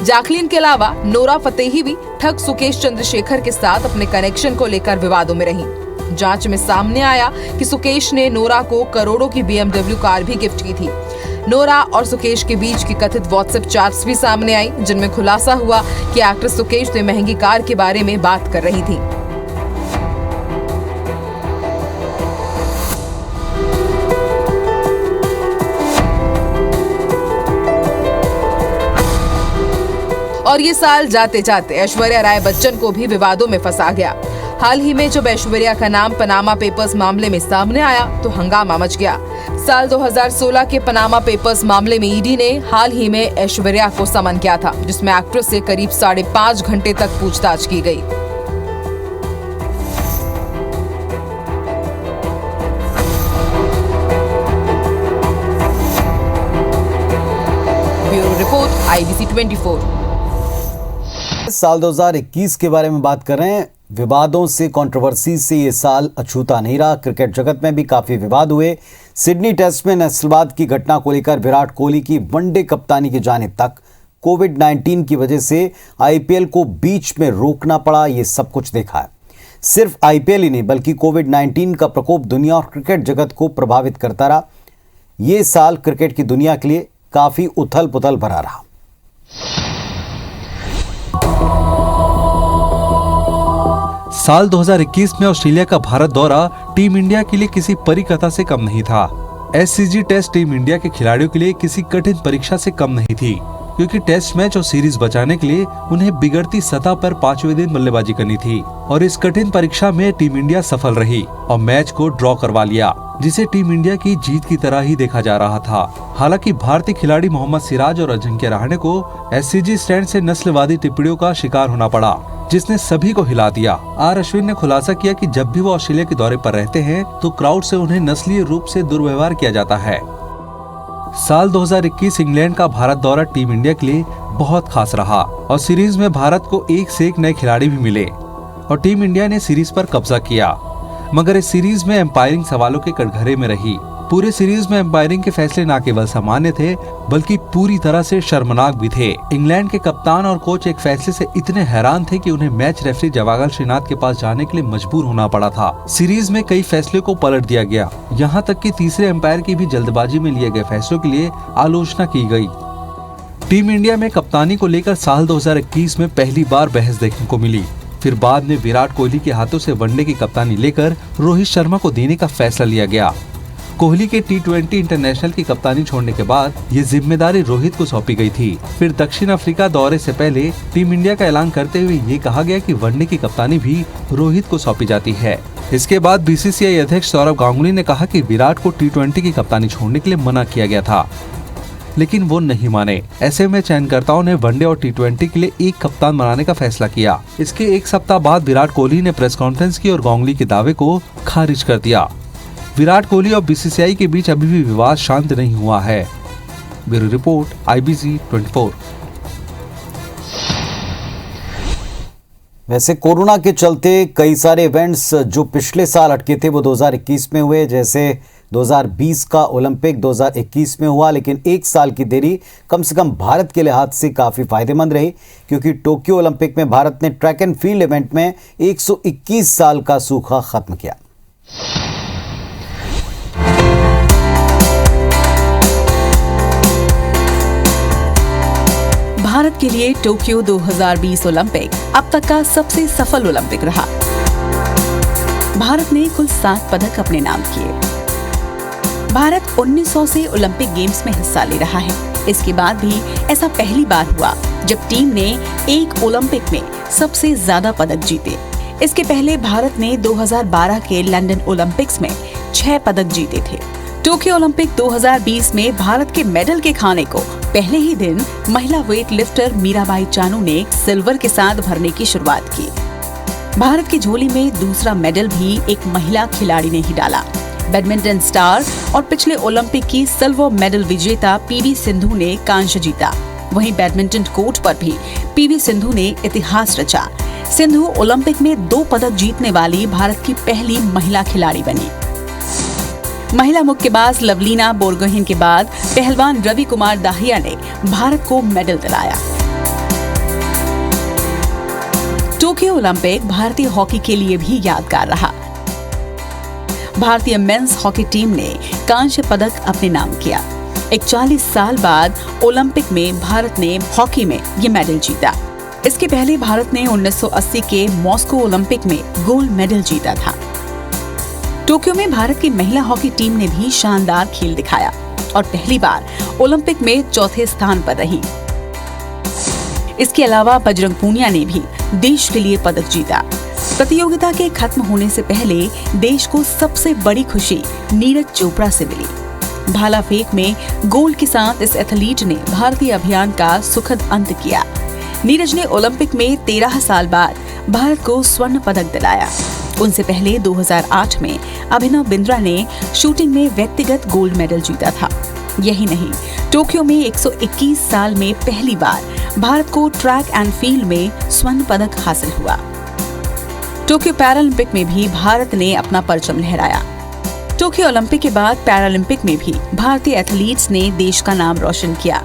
जैकलीन के अलावा नोरा फतेही भी ठग सुकेश चंद्रशेखर के साथ अपने कनेक्शन को लेकर विवादों में रहीं। जांच में सामने आया कि सुकेश ने नोरा को करोड़ों की BMW कार भी गिफ्ट की थी। नोरा और सुकेश के बीच की कथित व्हाट्सएप चैट्स भी सामने आई, जिनमें खुलासा हुआ कि एक्ट्रेस सुकेश से महंगी कार के बारे में बात कर रही थी। और ये साल जाते जाते ऐश्वर्या राय बच्चन को भी विवादों में फंसा गया। हाल ही में जब ऐश्वर्या का नाम पनामा पेपर्स मामले में सामने आया तो हंगामा मच गया। साल 2016 के पनामा पेपर्स मामले में ईडी ने हाल ही में ऐश्वर्या को समन किया था, जिसमें एक्ट्रेस से करीब 5.5 घंटे तक पूछताछ की गई। Bureau report IBC 24। साल 2021 के बारे में बात कर रहे हैं। विवादों से, कंट्रोवर्सी से ये साल अछूता नहीं रहा। क्रिकेट जगत में भी काफी विवाद हुए। सिडनी टेस्ट में नस्लवाद की घटना को लेकर विराट कोहली की वनडे कप्तानी की जाने तक, कोविड-19 की वजह से IPL को बीच में रोकना पड़ा, ये सब कुछ देखा है। सिर्फ IPL ही नहीं बल्कि कोविड-19 का प्रकोप दुनिया और क्रिकेट जगत को प्रभावित करता रहा। ये साल क्रिकेट की दुनिया के लिए काफी उथल पुथल भरा रहा। साल 2021 में ऑस्ट्रेलिया का भारत दौरा टीम इंडिया के लिए किसी परिकथा से कम नहीं था। SCG टेस्ट टीम इंडिया के खिलाड़ियों के लिए किसी कठिन परीक्षा से कम नहीं थी, क्योंकि टेस्ट मैच और सीरीज बचाने के लिए उन्हें बिगड़ती सतह पर 5वें दिन बल्लेबाजी करनी थी। और इस कठिन परीक्षा में टीम इंडिया सफल रही और मैच को ड्रॉ करवा लिया, जिसे टीम इंडिया की जीत की तरह ही देखा जा रहा था। हालांकि भारतीय खिलाड़ी मोहम्मद सिराज और अजिंक्य रहाणे को SCG स्टैंड से नस्लवादी टिप्पणियों का शिकार होना पड़ा, जिसने सभी को हिला दिया। अश्विन ने खुलासा किया कि जब भी वो ऑस्ट्रेलिया के दौरे पर रहते हैं तो क्राउड से उन्हें नस्लीय रूप से दुर्व्यवहार किया जाता है। साल 2021 इंग्लैंड का भारत दौरा टीम इंडिया के लिए बहुत खास रहा और सीरीज में भारत को एक से एक नए खिलाड़ी भी मिले और टीम इंडिया ने सीरीज पर कब्जा किया। मगर इस सीरीज में एम्पायरिंग सवालों के कटघरे में रही। पूरे सीरीज में एम्पायरिंग के फैसले न केवल सामान्य थे बल्कि पूरी तरह से शर्मनाक भी थे। इंग्लैंड के कप्तान और कोच एक फैसले से इतने हैरान थे कि उन्हें मैच रेफरी जवागल श्रीनाथ के पास जाने के लिए मजबूर होना पड़ा था। सीरीज में कई फैसले को पलट दिया गया, यहाँ तक कि तीसरे एम्पायर की भी जल्दबाजी में लिए गए फैसलों के लिए आलोचना की गई। टीम इंडिया में कप्तानी को लेकर साल 2021 में पहली बार बहस देखने को मिली। फिर बाद में विराट कोहली के हाथों से वनडे की कप्तानी लेकर रोहित शर्मा को देने का फैसला लिया गया। कोहली के T20 इंटरनेशनल की कप्तानी छोड़ने के बाद ये जिम्मेदारी रोहित को सौंपी गई थी। फिर दक्षिण अफ्रीका दौरे से पहले टीम इंडिया का ऐलान करते हुए ये कहा गया कि वनडे की कप्तानी भी रोहित को सौंपी जाती है। इसके बाद BCCI अध्यक्ष सौरव गांगुली ने कहा कि विराट को T20 की कप्तानी छोड़ने के लिए मना किया गया था, लेकिन वो नहीं माने। ऐसे में चयनकर्ताओं ने वनडे और T20 के लिए एक कप्तान बनाने का फैसला किया। इसके एक सप्ताह बाद विराट कोहली ने प्रेस कॉन्फ्रेंस की और गांगुली के दावे को खारिज कर दिया। विराट कोहली और BCCI के बीच अभी भी विवाद शांत नहीं हुआ है। Bureau report IBC 24। वैसे कोरोना के चलते कई सारे इवेंट्स जो पिछले साल अटके थे वो 2021 में हुए, जैसे 2020 का ओलंपिक 2021 में हुआ, लेकिन एक साल की देरी कम से कम भारत के लिहाज से काफ़ी फायदेमंद रही, क्योंकि टोक्यो ओलंपिक में भारत ने ट्रैक एंड फील्ड इवेंट में 121 साल का सूखा खत्म किया। भारत के लिए टोक्यो 2020 ओलंपिक अब तक का सबसे सफल ओलंपिक रहा। भारत ने कुल 7 पदक अपने नाम किए। भारत 1900 से ओलंपिक गेम्स में हिस्सा ले रहा है। इसके बाद भी ऐसा पहली बार हुआ जब टीम ने एक ओलंपिक में सबसे ज्यादा पदक जीते। इसके पहले भारत ने 2012 के लंदन ओलंपिक्स में 6 पदक जीते थे। टोक्यो ओलंपिक 2020 में भारत के मेडल के खाने को पहले ही दिन महिला वेट लिफ्टर मीराबाई चानू ने सिल्वर के साथ भरने की शुरुआत की। भारत की झोली में दूसरा मेडल भी एक महिला खिलाड़ी ने ही डाला। बैडमिंटन स्टार और पिछले ओलंपिक की सिल्वर मेडल विजेता पीवी सिंधु ने कांस्य जीता। वहीं बैडमिंटन कोर्ट पर भी पीवी सिंधु ने इतिहास रचा। सिंधु ओलंपिक में 2 पदक जीतने वाली भारत की पहली महिला खिलाड़ी बनी। महिला मुक्केबाज लवलीना बोरगोहेन के बाद पहलवान रवि कुमार दाहिया ने भारत को मेडल दिलाया। टोक्यो ओलंपिक भारतीय हॉकी के लिए भी यादगार रहा। भारतीय मेंस हॉकी टीम ने कांस्य पदक अपने नाम किया। 41 साल बाद ओलंपिक में भारत ने हॉकी में ये मेडल जीता। इसके पहले भारत ने 1980 के मॉस्को ओलंपिक में गोल्ड मेडल जीता था। टोक्यो में भारत की महिला हॉकी टीम ने भी शानदार खेल दिखाया और पहली बार ओलंपिक में 4थे स्थान पर रही। इसके अलावा बजरंग पूनिया ने भी देश के लिए पदक जीता। प्रतियोगिता के खत्म होने से पहले देश को सबसे बड़ी खुशी नीरज चोपड़ा से मिली। भाला फेंक में गोल्ड के साथ इस एथलीट ने भारतीय अभियान का सुखद अंत किया। नीरज ने ओलंपिक में 13 साल बाद भारत को स्वर्ण पदक दिलाया। उनसे पहले 2008 में अभिनव बिंद्रा ने शूटिंग में व्यक्तिगत गोल्ड मेडल जीता था। यही नहीं, टोक्यो में 121 साल में पहली बार भारत को ट्रैक एंड फील्ड में स्वर्ण पदक हासिल हुआ। टोक्यो पैरालंपिक में भी भारत ने अपना परचम लहराया। टोक्यो ओलंपिक के बाद पैरालंपिक में भी भारतीय एथलीट्स ने देश का नाम रोशन किया।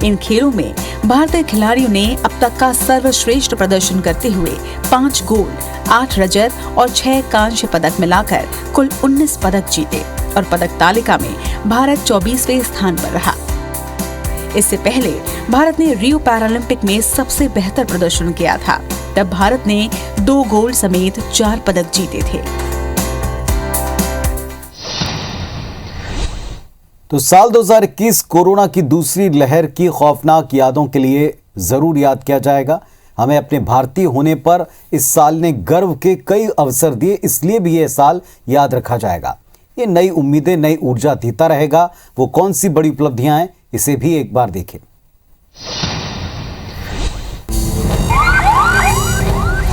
इन खेलों में भारतीय खिलाड़ियों ने अब तक का सर्वश्रेष्ठ प्रदर्शन करते हुए 5 गोल्ड, 8 रजत और 6 कांस्य पदक मिलाकर कुल 19 पदक जीते और पदक तालिका में भारत 24वें स्थान पर रहा। इससे पहले भारत ने रियो पैरालंपिक में सबसे बेहतर प्रदर्शन किया था। तब भारत ने 2 गोल्ड समेत 4 पदक जीते थे। तो साल 2021 कोरोना की दूसरी लहर की खौफनाक यादों के लिए जरूर याद किया जाएगा। हमें अपने भारतीय होने पर इस साल ने गर्व के कई अवसर दिए, इसलिए भी यह साल याद रखा जाएगा। ये नई उम्मीदें, नई ऊर्जा देता रहेगा। वो कौन सी बड़ी उपलब्धियां हैं, इसे भी एक बार देखें।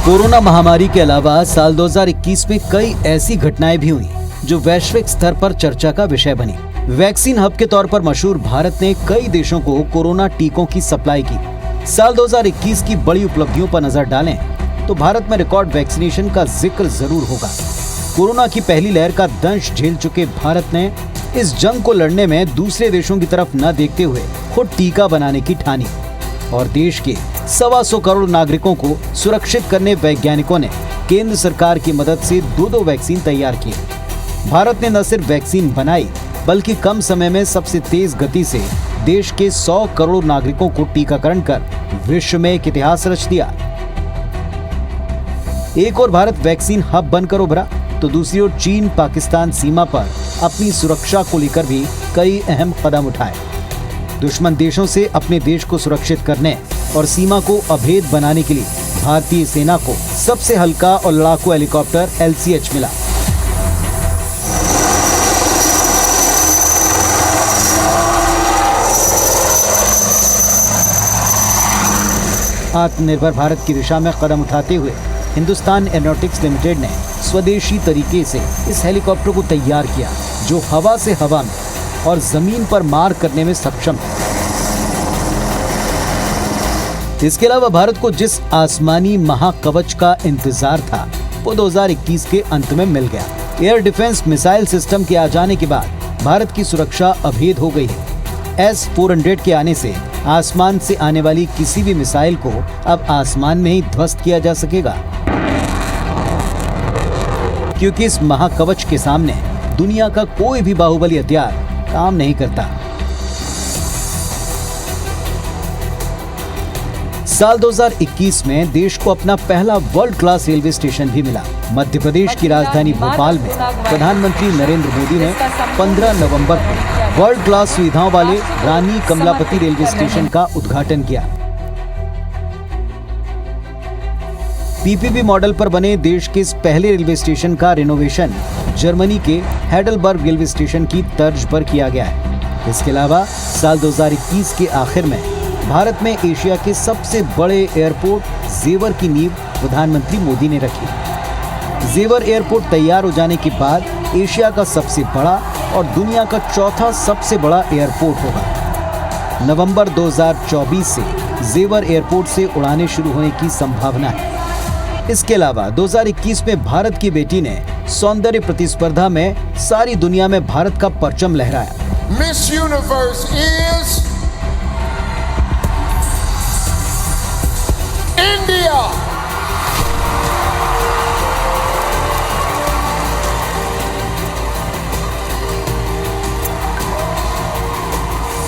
कोरोना महामारी के अलावा साल 2021 में कई ऐसी घटनाएं भी हुई जो वैश्विक स्तर पर चर्चा का विषय बनी। वैक्सीन हब के तौर पर मशहूर भारत ने कई देशों को कोरोना टीकों की सप्लाई की। साल 2021 की बड़ी उपलब्धियों पर नजर डालें तो भारत में रिकॉर्ड वैक्सीनेशन का जिक्र जरूर होगा। कोरोना की पहली लहर का दंश झेल चुके भारत ने इस जंग को लड़ने में दूसरे देशों की तरफ न देखते हुए खुद टीका बनाने की ठानी और देश के 125 करोड़ नागरिकों को सुरक्षित करने वैज्ञानिकों ने केंद्र सरकार की मदद से 2 वैक्सीन तैयार किए। भारत ने न सिर्फ वैक्सीन बनाई बल्कि कम समय में सबसे तेज गति से देश के 100 करोड़ नागरिकों को टीकाकरण कर विश्व में एक इतिहास रच दिया। एक और भारत वैक्सीन हब बनकर उभरा तो दूसरी ओर चीन पाकिस्तान सीमा पर अपनी सुरक्षा को लेकर भी कई अहम कदम उठाए। दुश्मन देशों से अपने देश को सुरक्षित करने और सीमा को अभेद बनाने के लिए भारतीय सेना को सबसे हल्का और लड़ाकू हेलीकॉप्टर LCH मिला। आत्मनिर्भर भारत की दिशा में कदम उठाते हुए हिंदुस्तान एरोनॉटिक्स लिमिटेड ने स्वदेशी तरीके से इस हेलीकॉप्टर को तैयार किया जो हवा से हवा में और जमीन पर मार करने में सक्षम है। इसके अलावा भारत को जिस आसमानी महाकवच का इंतजार था वो 2021 के अंत में मिल गया। एयर डिफेंस मिसाइल सिस्टम के आ जाने के बाद भारत की सुरक्षा अभेद हो गई है। S-400 के आने से आसमान से आने वाली किसी भी मिसाइल को अब आसमान में ही ध्वस्त किया जा सकेगा, क्योंकि इस महाकवच के सामने दुनिया का कोई भी बाहुबली हथियार काम नहीं करता। साल 2021 में देश को अपना पहला वर्ल्ड क्लास रेलवे स्टेशन भी मिला। मध्य प्रदेश की राजधानी भोपाल में प्रधानमंत्री नरेंद्र मोदी ने 15 नवंबर को वर्ल्ड क्लास सुविधाओं वाले रानी कमलापति रेलवे स्टेशन का उद्घाटन किया। पीपीपी मॉडल पर बने देश के इस पहले रेलवे स्टेशन का रिनोवेशन जर्मनी के हैडलबर्ग रेलवे स्टेशन की तर्ज पर किया गया है। इसके अलावा साल 2021 के आखिर में भारत में एशिया के सबसे बड़े एयरपोर्ट जेवर की नींव प्रधानमंत्री मोदी ने रखी। जेवर एयरपोर्ट तैयार हो जाने के बाद एशिया का सबसे बड़ा और दुनिया का चौथा सबसे बड़ा एयरपोर्ट होगा। नवंबर 2024 से जेवर एयरपोर्ट से उड़ानें शुरू होने की संभावना है। इसके अलावा 2021 में भारत की बेटी ने सौंदर्य प्रतिस्पर्धा में सारी दुनिया में भारत का परचम लहराया। Miss universe is India.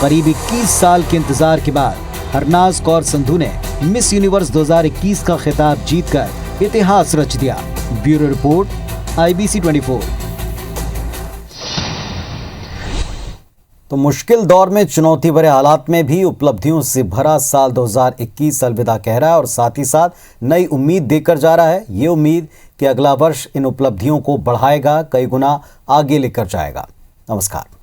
करीब 21 साल के इंतजार के बाद हरनाज कौर संधू ने मिस यूनिवर्स 2021 का खिताब जीतकर इतिहास रच दिया। Bureau report, IBC 24। तो मुश्किल दौर में चुनौती भरे हालात में भी उपलब्धियों से भरा साल 2021 अलविदा कह रहा है और साथ ही साथ नई उम्मीद देकर जा रहा है। ये उम्मीद कि अगला वर्ष इन उपलब्धियों को बढ़ाएगा, कई गुना आगे लेकर जाएगा। नमस्कार।